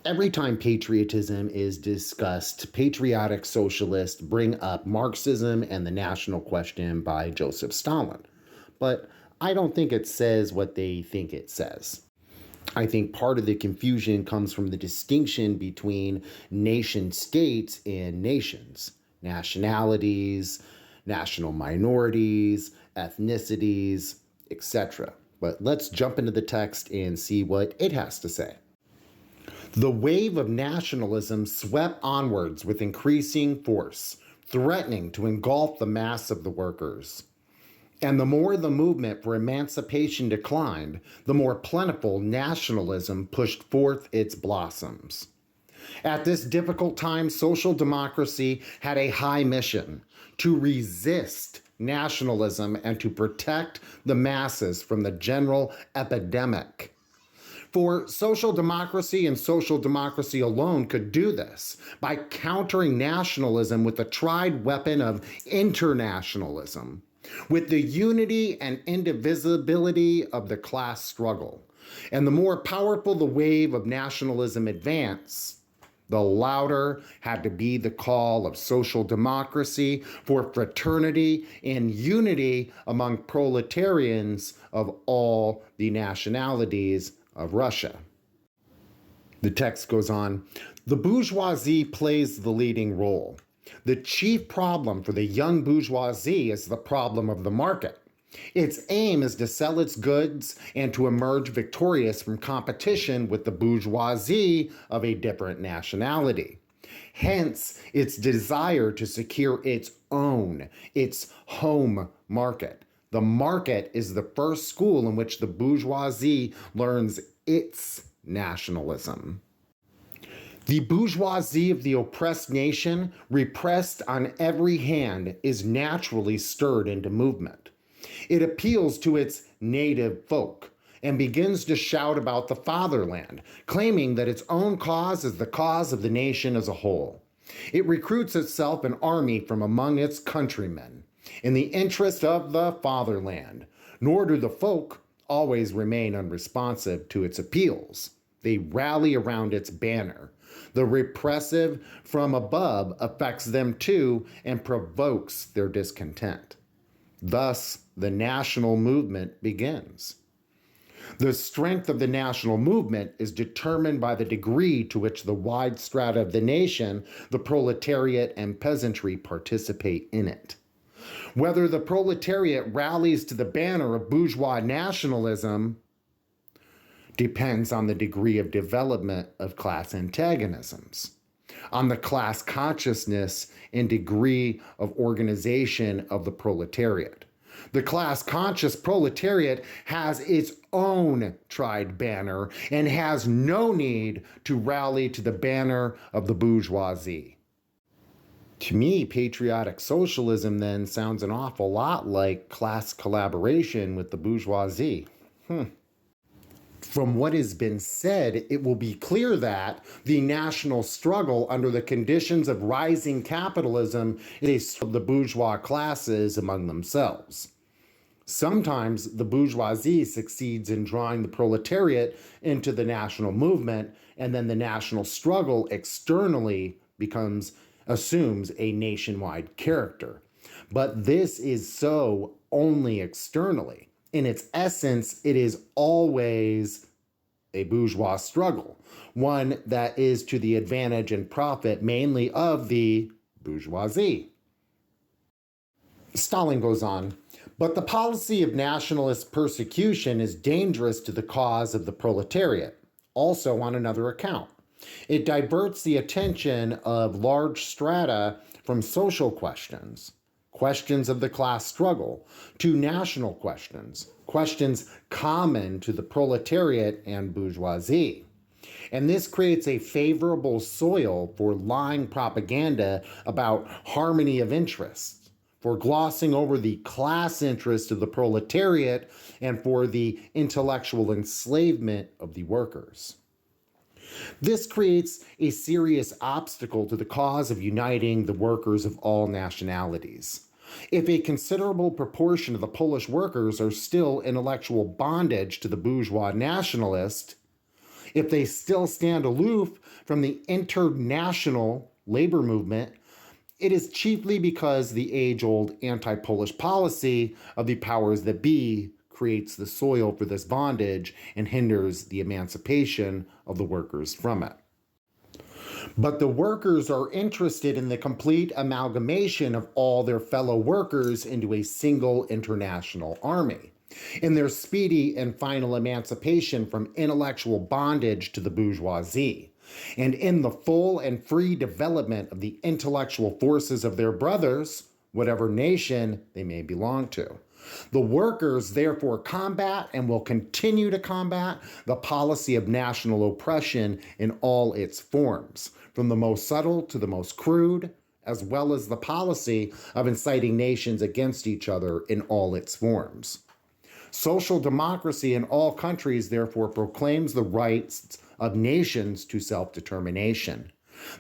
Every time patriotism is discussed, patriotic socialists bring up Marxism and the national question by Joseph Stalin. But I don't think it says what they think it says. I think part of the confusion comes from the distinction between nation states and nations, nationalities, national minorities, ethnicities, etc. But let's jump into the text and see what it has to say. The wave of nationalism swept onwards with increasing force, threatening to engulf the mass of the workers. And the more the movement for emancipation declined, the more plentiful nationalism pushed forth its blossoms. At this difficult time, social democracy had a high mission: to resist nationalism and to protect the masses from the general epidemic. For social democracy and social democracy alone could do this by countering nationalism with the tried weapon of internationalism, with the unity and indivisibility of the class struggle. And the more powerful the wave of nationalism advanced, the louder had to be the call of social democracy for fraternity and unity among proletarians of all the nationalities of Russia. The text goes on, the bourgeoisie plays the leading role. The chief problem for the young bourgeoisie is the problem of the market. Its aim is to sell its goods and to emerge victorious from competition with the bourgeoisie of a different nationality. Hence, its desire to secure its own, its home market. The market is the first school in which the bourgeoisie learns its nationalism. The bourgeoisie of the oppressed nation, repressed on every hand, is naturally stirred into movement. It appeals to its native folk and begins to shout about the fatherland, claiming that its own cause is the cause of the nation as a whole. It recruits itself an army from among its countrymen in the interest of the fatherland, nor do the folk always remain unresponsive to its appeals. They rally around its banner. The repressive from above affects them too and provokes their discontent. Thus, the national movement begins. The strength of the national movement is determined by the degree to which the wide strata of the nation, the proletariat and peasantry, participate in it. Whether the proletariat rallies to the banner of bourgeois nationalism depends on the degree of development of class antagonisms, on the class consciousness and degree of organization of the proletariat. The class-conscious proletariat has its own tried banner and has no need to rally to the banner of the bourgeoisie. To me, patriotic socialism then sounds an awful lot like class collaboration with the bourgeoisie. From what has been said, it will be clear that the national struggle under the conditions of rising capitalism is the bourgeois classes among themselves. Sometimes the bourgeoisie succeeds in drawing the proletariat into the national movement, and then the national struggle externally assumes a nationwide character. But this is so only externally. In its essence, it is always a bourgeois struggle, one that is to the advantage and profit mainly of the bourgeoisie. Stalin goes on, but the policy of nationalist persecution is dangerous to the cause of the proletariat, also on another account. It diverts the attention of large strata from social questions, questions of the class struggle, to national questions, questions common to the proletariat and bourgeoisie. And this creates a favorable soil for lying propaganda about harmony of interests, for glossing over the class interest of the proletariat, and for the intellectual enslavement of the workers. This creates a serious obstacle to the cause of uniting the workers of all nationalities. If a considerable proportion of the Polish workers are still intellectual bondage to the bourgeois nationalist, If they still stand aloof from the international labor movement, it is chiefly because the age-old anti-Polish policy of the powers that be creates the soil for this bondage and hinders the emancipation of the workers from it. But the workers are interested in the complete amalgamation of all their fellow workers into a single international army, in their speedy and final emancipation from intellectual bondage to the bourgeoisie, and in the full and free development of the intellectual forces of their brothers, whatever nation they may belong to. The workers therefore combat and will continue to combat the policy of national oppression in all its forms, from the most subtle to the most crude, as well as the policy of inciting nations against each other in all its forms. Social democracy in all countries therefore proclaims the rights of nations to self-determination.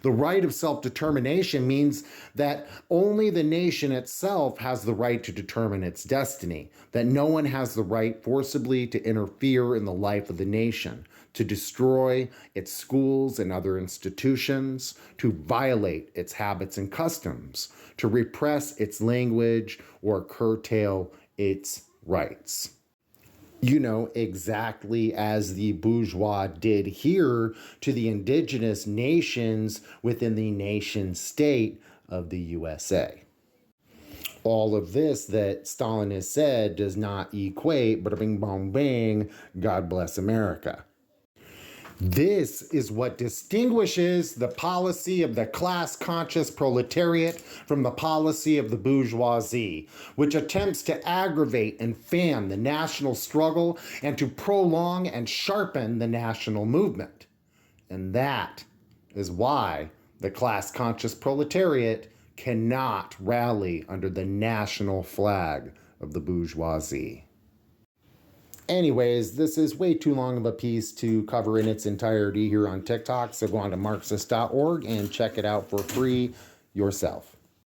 The right of self-determination means that only the nation itself has the right to determine its destiny, that no one has the right forcibly to interfere in the life of the nation, to destroy its schools and other institutions, to violate its habits and customs, to repress its language, or curtail its rights. Exactly as the bourgeois did here to the indigenous nations within the nation state of the USA. All of this that Stalin has said does not equate, but bing, bong, bang, God bless America. This is what distinguishes the policy of the class-conscious proletariat from the policy of the bourgeoisie, which attempts to aggravate and fan the national struggle and to prolong and sharpen the national movement. And that is why the class-conscious proletariat cannot rally under the national flag of the bourgeoisie. Anyways, this is way too long of a piece to cover in its entirety here on TikTok, so go on to Marxist.org and check it out for free yourself.